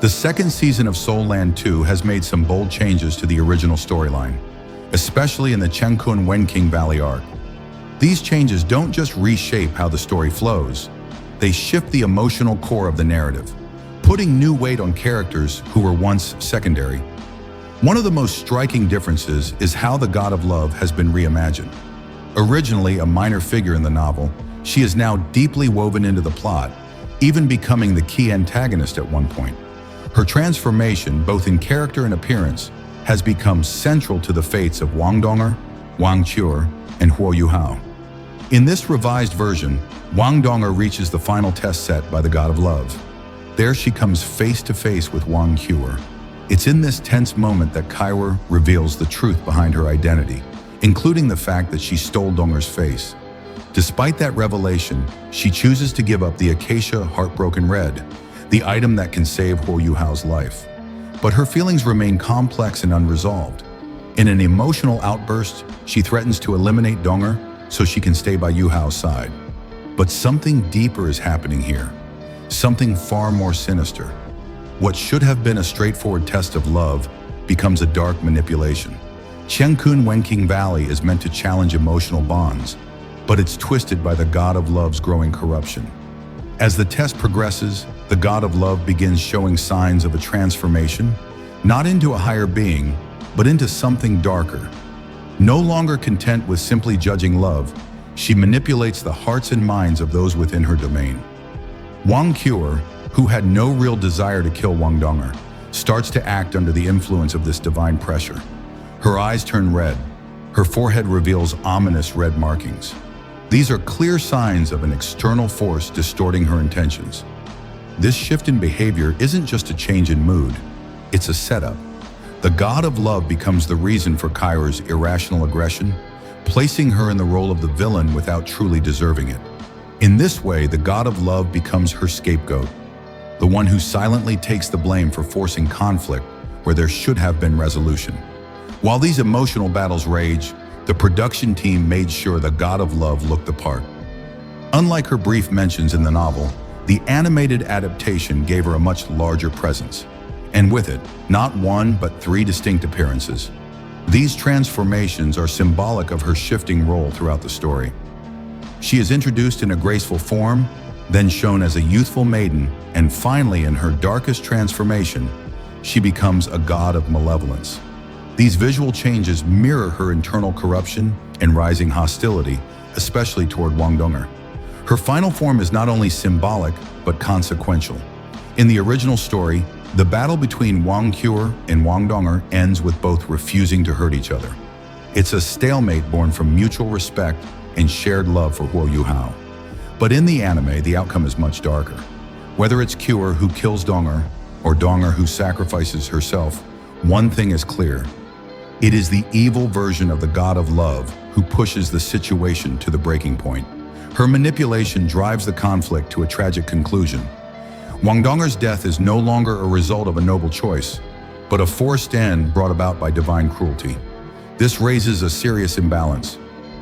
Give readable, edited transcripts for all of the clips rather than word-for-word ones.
The second season of Soul Land 2 has made some bold changes to the original storyline, especially in the Qiankun Wenqing Valley arc. These changes don't just reshape how the story flows, they shift the emotional core of the narrative, putting new weight on characters who were once secondary. One of the most striking differences is how the God of Love has been reimagined. Originally a minor figure in the novel, she is now deeply woven into the plot, even becoming the key antagonist at one point. Her transformation, both in character and appearance, has become central to the fates of Wang Dong'er, Wang Qiuer, and Huo Yuhao. In this revised version, Wang Dong'er reaches the final test set by the God of Love. There she comes face to face with Wang Qiuer. It's in this tense moment that Qiuer reveals the truth behind her identity, including the fact that she stole Dong'er's face. Despite that revelation, she chooses to give up the Acacia Heartbroken Red, the item that can save Huo Yuhao's life. But her feelings remain complex and unresolved. In an emotional outburst, she threatens to eliminate Dong'er so she can stay by Yuhao's side. But something deeper is happening here, something far more sinister. What should have been a straightforward test of love becomes a dark manipulation. Qiankun Wenqing Valley is meant to challenge emotional bonds, but it's twisted by the God of Love's growing corruption. As the test progresses, the God of Love begins showing signs of a transformation, not into a higher being, but into something darker. No longer content with simply judging love, she manipulates the hearts and minds of those within her domain. Wang Qiuer, who had no real desire to kill Wang Dong'er, starts to act under the influence of this divine pressure. Her eyes turn red. Her forehead reveals ominous red markings. These are clear signs of an external force distorting her intentions. This shift in behavior isn't just a change in mood, it's a setup. The God of Love becomes the reason for Qiuer's irrational aggression, placing her in the role of the villain without truly deserving it. In this way, the God of Love becomes her scapegoat, the one who silently takes the blame for forcing conflict where there should have been resolution. While these emotional battles rage, the production team made sure the God of Love looked the part. Unlike her brief mentions in the novel, the animated adaptation gave her a much larger presence, and with it, not one but 3 distinct appearances. These transformations are symbolic of her shifting role throughout the story. She is introduced in a graceful form, then shown as a youthful maiden, and finally in her darkest transformation, she becomes a god of malevolence. These visual changes mirror her internal corruption and rising hostility, especially toward Wang Dong'er. Her final form is not only symbolic, but consequential. In the original story, the battle between Wang Qiuer and Wang Dong'er ends with both refusing to hurt each other. It's a stalemate born from mutual respect and shared love for Huo Yuhao. But in the anime, the outcome is much darker. Whether it's Qiuer who kills Dong'er or Dong'er who sacrifices herself, one thing is clear. It is the evil version of the God of Love who pushes the situation to the breaking point. Her manipulation drives the conflict to a tragic conclusion. Wang Dong'er's death is no longer a result of a noble choice, but a forced end brought about by divine cruelty. This raises a serious imbalance.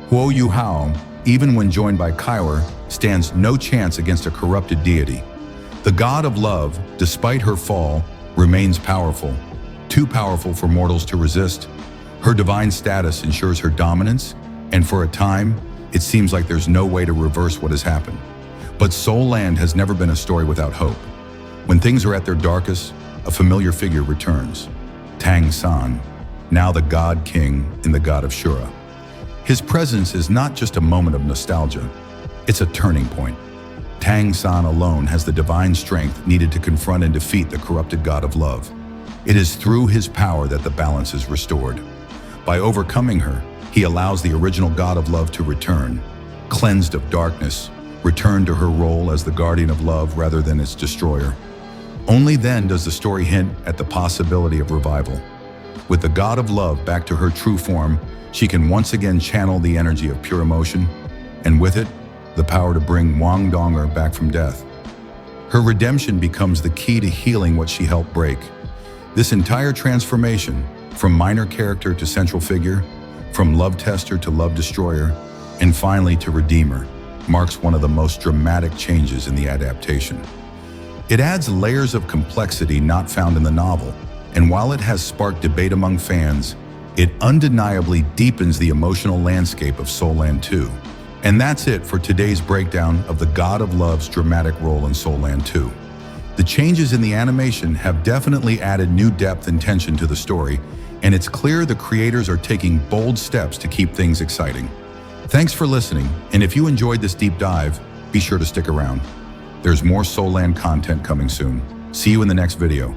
Huo Yuhao, even when joined by Qiuer, stands no chance against a corrupted deity. The God of Love, despite her fall, remains powerful, too powerful for mortals to resist. Her divine status ensures her dominance, and for a time, it seems like there's no way to reverse what has happened. But Soul Land has never been a story without hope. When things are at their darkest, a familiar figure returns. Tang San, now the God King in the God of Shura. His presence is not just a moment of nostalgia, it's a turning point. Tang San alone has the divine strength needed to confront and defeat the corrupted God of Love. It is through his power that the balance is restored. By overcoming her, he allows the original God of Love to return, cleansed of darkness, return to her role as the guardian of love rather than its destroyer. Only then does the story hint at the possibility of revival. With the God of Love back to her true form, she can once again channel the energy of pure emotion, and with it, the power to bring Wang Dong'er back from death. Her redemption becomes the key to healing what she helped break. This entire transformation, from minor character to central figure, from love tester to love destroyer, and finally to redeemer, marks one of the most dramatic changes in the adaptation. It adds layers of complexity not found in the novel, and while it has sparked debate among fans, it undeniably deepens the emotional landscape of Soul Land 2. And that's it for today's breakdown of the God of Love's dramatic role in Soul Land 2. The changes in the animation have definitely added new depth and tension to the story, and it's clear the creators are taking bold steps to keep things exciting. Thanks for listening, and if you enjoyed this deep dive, be sure to stick around. There's more Soul Land content coming soon. See you in the next video.